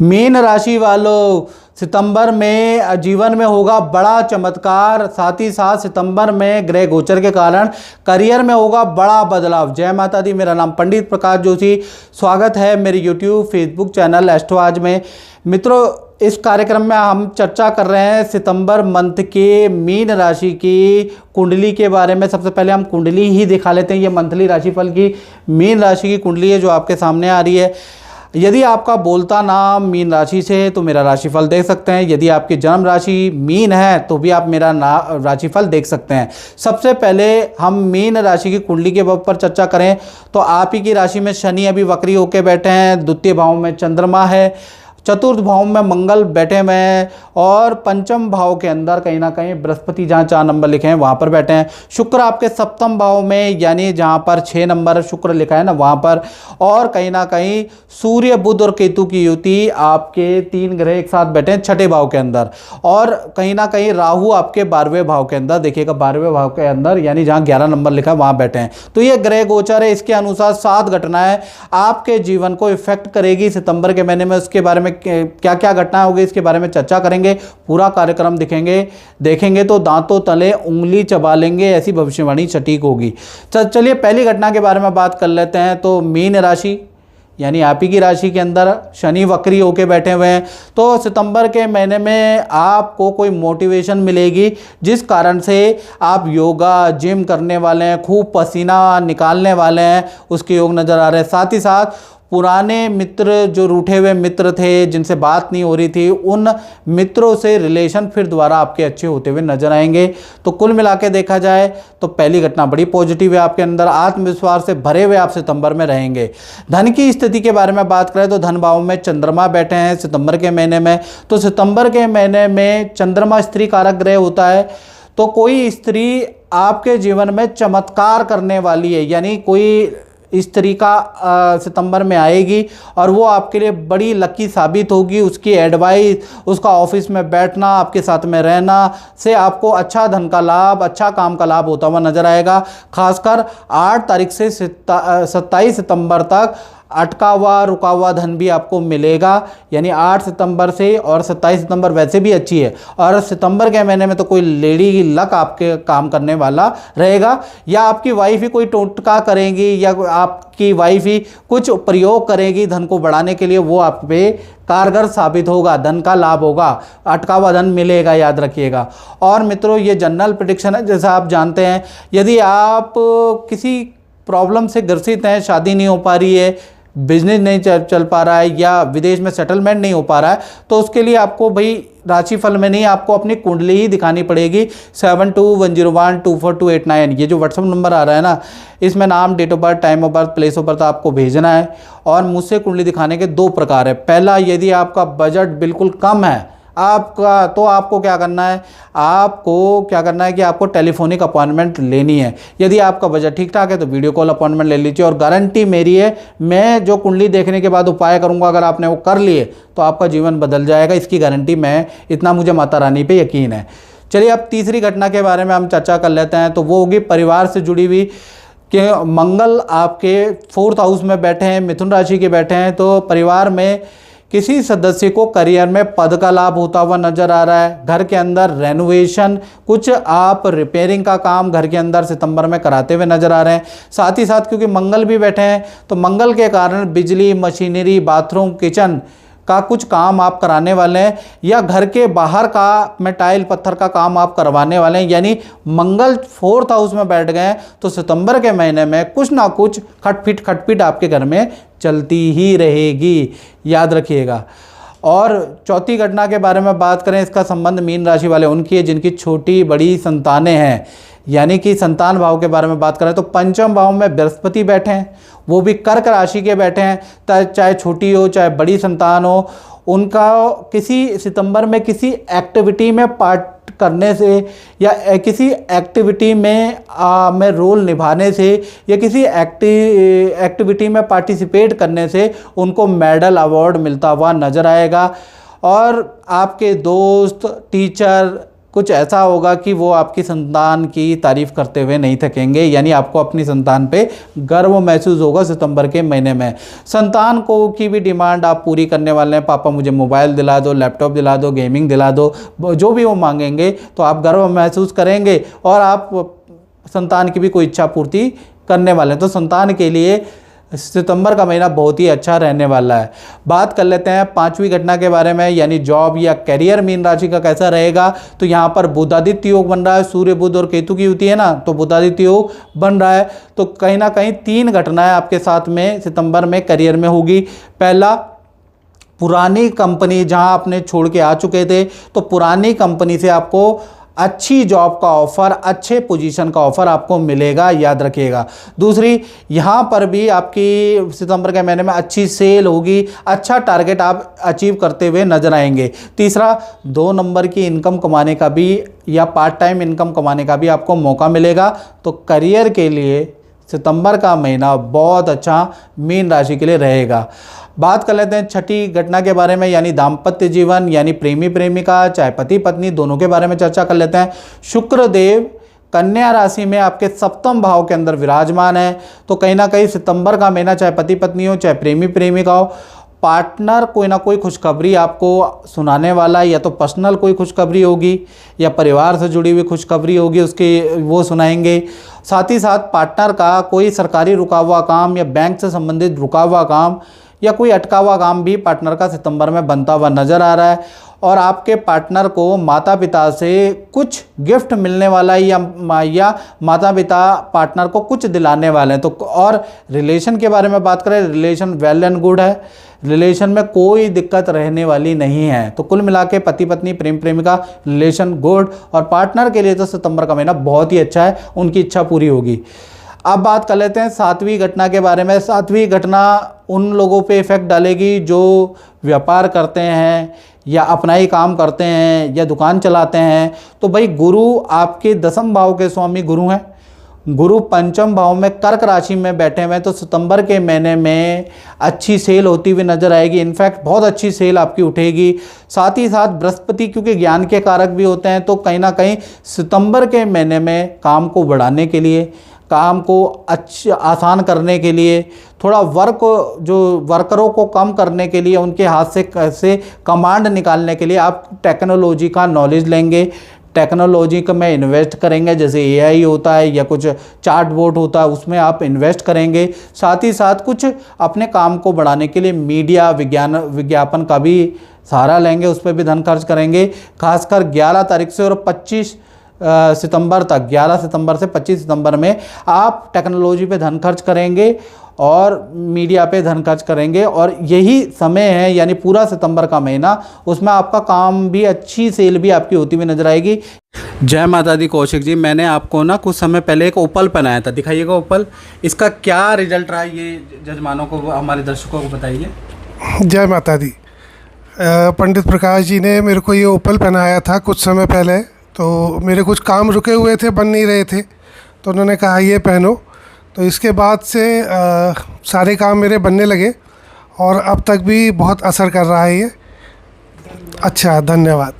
Mean राशि वालों, सितंबर में जीवन में होगा बड़ा चमत्कार। साथ ही साथ सितंबर में ग्रह गोचर के कारण करियर में होगा बड़ा बदलाव। जय माता दी। मेरा नाम पंडित प्रकाश जोशी। स्वागत है मेरे यूट्यूब फेसबुक चैनल एस्ट्रो आज में। मित्रों, इस कार्यक्रम में हम चर्चा कर रहे हैं सितंबर मंथ के मीन राशि की कुंडली के बारे में। सबसे पहले हम कुंडली ही दिखा लेते हैं। ये मंथली राशिफल की मीन राशि की कुंडली है जो आपके सामने आ रही है। यदि आपका बोलता नाम मीन राशि से है तो मेरा राशिफल देख सकते हैं। यदि आपकी जन्म राशि मीन है तो भी आप मेरा राशिफल देख सकते हैं। सबसे पहले हम मीन राशि की कुंडली के ऊपर चर्चा करें तो आप ही की राशि में शनि अभी वक्री होकर बैठे हैं। द्वितीय भाव में चंद्रमा है, चतुर्थ भाव में मंगल बैठे हुए हैं और पंचम भाव के अंदर कहीं ना कहीं बृहस्पति, जहाँ 4 नंबर लिखे हैं वहाँ पर बैठे हैं। शुक्र आपके सप्तम भाव में, यानी जहाँ पर 6 नंबर शुक्र लिखा है ना वहाँ पर। और कहीं ना कहीं सूर्य, बुध और केतु की युति, आपके 3 ग्रह एक साथ बैठे हैं 6ठे भाव के अंदर। और कहीं ना कहीं राहु आपके 12वें भाव के अंदर, देखिएगा 12वें भाव के अंदर, यानी जहाँ 11 नंबर लिखा है वहाँ बैठे हैं। तो ये ग्रह गोचर है। इसके अनुसार 7 घटनाएं आपके जीवन को इफेक्ट करेगी सितंबर के महीने में। उसके बारे में क्या क्या घटना होगी इसके बारे में चर्चा करेंगे। पूरा कार्यक्रम देखेंगे तो दांतों तले उंगली चबा लेंगे, ऐसी भविष्यवाणी सटीक होगी। चलिए पहली घटना के बारे में बात कर लेते हैं। तो मीन राशि यानी आप ही की राशि के अंदर शनि वक्री होके बैठे हुए हैं। तो सितंबर के महीने में आपको कोई मोटिवेशन मिलेगी जिस कारण से आप योगा, जिम करने वाले हैं, खूब पसीना निकालने वाले हैं, उसके योग नज़र आ रहे हैं। साथ ही साथ पुराने मित्र, जो रूठे हुए मित्र थे जिनसे बात नहीं हो रही थी, उन मित्रों से रिलेशन फिर दोबारा आपके अच्छे होते हुए नजर आएंगे। तो कुल मिला के देखा जाए तो पहली घटना बड़ी पॉजिटिव है। आपके अंदर आत्मविश्वास से भरे हुए आप सितंबर में रहेंगे। धन की स्थिति के बारे में बात करें तो धन भाव में चंद्रमा बैठे हैं सितंबर के महीने में। तो सितंबर के महीने में चंद्रमा स्त्री कारक ग्रह होता है। तो कोई स्त्री आपके जीवन में चमत्कार करने वाली है, यानी कोई इस तरीका सितंबर में आएगी और वो आपके लिए बड़ी लकी साबित होगी। उसकी एडवाइस, उसका ऑफिस में बैठना, आपके साथ में रहना से आपको अच्छा धन का लाभ, अच्छा काम का लाभ होता हुआ नजर आएगा। खासकर 8 तारीख से 27 सितंबर तक अटका हुआ रुका हुआ धन भी आपको मिलेगा। यानी 8 सितंबर से और 27 सितंबर वैसे भी अच्छी है। और सितंबर के महीने में तो कोई लेडी लक आपके काम करने वाला रहेगा, या आपकी वाइफ ही कोई टोटका करेगी, या आपकी वाइफ ही कुछ प्रयोग करेगी धन को बढ़ाने के लिए, वो आप पे कारगर साबित होगा। धन का लाभ होगा, अटका हुआ धन मिलेगा, याद रखिएगा। और मित्रों, ये जनरल प्रेडिक्शन है। जैसा आप जानते हैं, यदि आप किसी प्रॉब्लम से ग्रसित हैं, शादी नहीं हो पा रही है, बिजनेस नहीं चल पा रहा है, या विदेश में सेटलमेंट नहीं हो पा रहा है, तो उसके लिए आपको भाई राशिफल में नहीं, आपको अपनी कुंडली ही दिखानी पड़ेगी। 7210124289, ये जो व्हाट्सअप नंबर आ रहा है ना, इसमें नाम, date of birth, time of birth, place of birth आपको भेजना है। और मुझसे कुंडली दिखाने के 2 प्रकार है। पहला, यदि आपका बजट बिल्कुल कम है आपका, तो आपको क्या करना है, कि आपको टेलीफोनिक अपॉइंटमेंट लेनी है। यदि आपका बजट ठीक ठाक है तो वीडियो कॉल अपॉइंटमेंट ले लीजिए। और गारंटी मेरी है, मैं जो कुंडली देखने के बाद उपाय करूंगा, अगर आपने वो कर लिए तो आपका जीवन बदल जाएगा। इसकी गारंटी मैं, इतना मुझे माता रानी पे यकीन है। चलिए अब तीसरी घटना के बारे में हम चर्चा कर लेते हैं। तो वो होगी परिवार से जुड़ी हुई, कि मंगल आपके 4th हाउस में बैठे हैं, मिथुन राशि के बैठे हैं। तो परिवार में किसी सदस्य को करियर में पद का लाभ होता हुआ नजर आ रहा है। घर के अंदर रेनोवेशन, कुछ आप रिपेयरिंग का काम घर के अंदर सितंबर में कराते हुए नजर आ रहे हैं। साथ ही साथ क्योंकि मंगल भी बैठे हैं, तो मंगल के कारण बिजली, मशीनरी, बाथरूम, किचन का कुछ काम आप कराने वाले हैं, या घर के बाहर का में टाइल पत्थर का काम आप करवाने वाले हैं। यानी मंगल 4th हाउस में बैठ गए तो सितंबर के महीने में कुछ ना कुछ खटपिट आपके घर में चलती ही रहेगी, याद रखिएगा। और चौथी घटना के बारे में बात करें, इसका संबंध मीन राशि वाले उनकी है जिनकी छोटी बड़ी संतानें हैं। यानी कि संतान भाव के बारे में बात करें तो पंचम भाव में बृहस्पति बैठे हैं, वो भी कर्क राशि के बैठे हैं। चाहे छोटी हो चाहे बड़ी संतान हो, उनका किसी सितंबर में किसी एक्टिविटी में पार्ट करने से, या किसी एक्टिविटी में रोल निभाने से, या किसी एक्टिविटी में पार्टिसिपेट करने से उनको मेडल, अवार्ड मिलता हुआ नजर आएगा। और आपके दोस्त, टीचर, कुछ ऐसा होगा कि वो आपकी संतान की तारीफ़ करते हुए नहीं थकेंगे, यानी आपको अपनी संतान पे गर्व महसूस होगा सितंबर के महीने में। संतान को की भी डिमांड आप पूरी करने वाले हैं, पापा मुझे मोबाइल दिला दो, लैपटॉप दिला दो, गेमिंग दिला दो, जो भी वो मांगेंगे तो आप गर्व महसूस करेंगे और आप संतान की भी कोई इच्छा पूर्ति करने वाले हैं। तो संतान के लिए सितंबर का महीना बहुत ही अच्छा रहने वाला है। बात कर लेते हैं पांचवी घटना के बारे में, यानी जॉब या करियर मीन राशि का कैसा रहेगा। तो यहाँ पर बुधादित्य योग बन रहा है, सूर्य बुध और केतु की युति है ना, तो बुधादित्य योग बन रहा है। तो कहीं ना कहीं 3 घटनाएं आपके साथ में सितंबर में करियर में होगी। पहला, पुरानी कंपनी जहां आपने छोड़ के आ चुके थे, तो पुरानी कंपनी से आपको अच्छी जॉब का ऑफर, अच्छे पोजीशन का ऑफर आपको मिलेगा, याद रखिएगा। दूसरी, यहाँ पर भी आपकी सितंबर के महीने में अच्छी सेल होगी, अच्छा टारगेट आप अचीव करते हुए नजर आएंगे। तीसरा, 2 नंबर की इनकम कमाने का भी या पार्ट टाइम इनकम कमाने का भी आपको मौका मिलेगा। तो करियर के लिए सितंबर का महीना बहुत अच्छा मीन राशि के लिए रहेगा। बात कर लेते हैं छठी घटना के बारे में, यानी दाम्पत्य जीवन, यानी प्रेमी प्रेमिका चाहे पति पत्नी, दोनों के बारे में चर्चा कर लेते हैं। शुक्र देव कन्या राशि में आपके 7वें भाव के अंदर विराजमान है। तो कहीं ना कहीं सितंबर का महीना चाहे पति पत्नी हो चाहे प्रेमी प्रेमिका हो, पार्टनर कोई ना कोई खुशखबरी आपको सुनाने वाला है, या तो पर्सनल कोई खुशखबरी होगी या परिवार से जुड़ी हुई खुशखबरी होगी, उसके वो सुनाएंगे। साथ ही साथ पार्टनर का कोई सरकारी रुका हुआ काम या बैंक से संबंधित रुका हुआ काम या कोई अटका हुआ काम भी पार्टनर का सितंबर में बनता हुआ नज़र आ रहा है। और आपके पार्टनर को माता पिता से कुछ गिफ्ट मिलने वाला है या माता पिता पार्टनर को कुछ दिलाने वाले हैं। तो और रिलेशन के बारे में बात करें, रिलेशन वेल एंड गुड है, रिलेशन में कोई दिक्कत रहने वाली नहीं है। तो कुल मिला के पति पत्नी प्रेम प्रेमिका रिलेशन गुड, और पार्टनर के लिए तो सितंबर का महीना बहुत ही अच्छा है, उनकी इच्छा पूरी होगी। अब बात कर लेते हैं 7वीं घटना के बारे में। 7वीं घटना उन लोगों पे इफेक्ट डालेगी जो व्यापार करते हैं या अपना ही काम करते हैं या दुकान चलाते हैं। तो भाई गुरु आपके 10वें भाव के स्वामी गुरु हैं, गुरु 5वें भाव में कर्क राशि में बैठे हुए हैं। तो सितंबर के महीने में अच्छी सेल होती हुई नजर आएगी, इनफैक्ट बहुत अच्छी सेल आपकी उठेगी। साथ ही साथ बृहस्पति क्योंकि ज्ञान के कारक भी होते हैं, तो कहीं ना कहीं सितंबर के महीने में काम को बढ़ाने के लिए, काम को अच्छा आसान करने के लिए, थोड़ा वर्करों को कम करने के लिए, उनके हाथ से कैसे कमांड निकालने के लिए आप टेक्नोलॉजी का नॉलेज लेंगे, टेक्नोलॉजी में इन्वेस्ट करेंगे। जैसे एआई होता है या कुछ चार्ट बोर्ड होता है, उसमें आप इन्वेस्ट करेंगे। साथ ही साथ कुछ अपने काम को बढ़ाने के लिए मीडिया विज्ञापन का भी सहारा लेंगे, उस पर भी धन खर्च करेंगे। खासकर 11 तारीख से और 25 सितंबर तक, 11 सितंबर से 25 सितंबर में आप टेक्नोलॉजी पे धन खर्च करेंगे और मीडिया पे धन खर्च करेंगे। और यही समय है, यानी पूरा सितंबर का महीना, उसमें आपका काम भी, अच्छी सेल भी आपकी होती हुई नजर आएगी। जय माता दी कौशिक जी, मैंने आपको ना कुछ समय पहले एक ओपल पहनाया था, दिखाइएगा ओपल, इसका क्या रिजल्ट रहा ये जजमानों को, हमारे दर्शकों को बताइए। जय माता दी। पंडित प्रकाश जी ने मेरे को ये ओपल पहनाया था कुछ समय पहले, तो मेरे कुछ काम रुके हुए थे, बन नहीं रहे थे, तो उन्होंने कहा ये पहनो। तो इसके बाद से सारे काम मेरे बनने लगे और अब तक भी बहुत असर कर रहा है ये। अच्छा, धन्यवाद।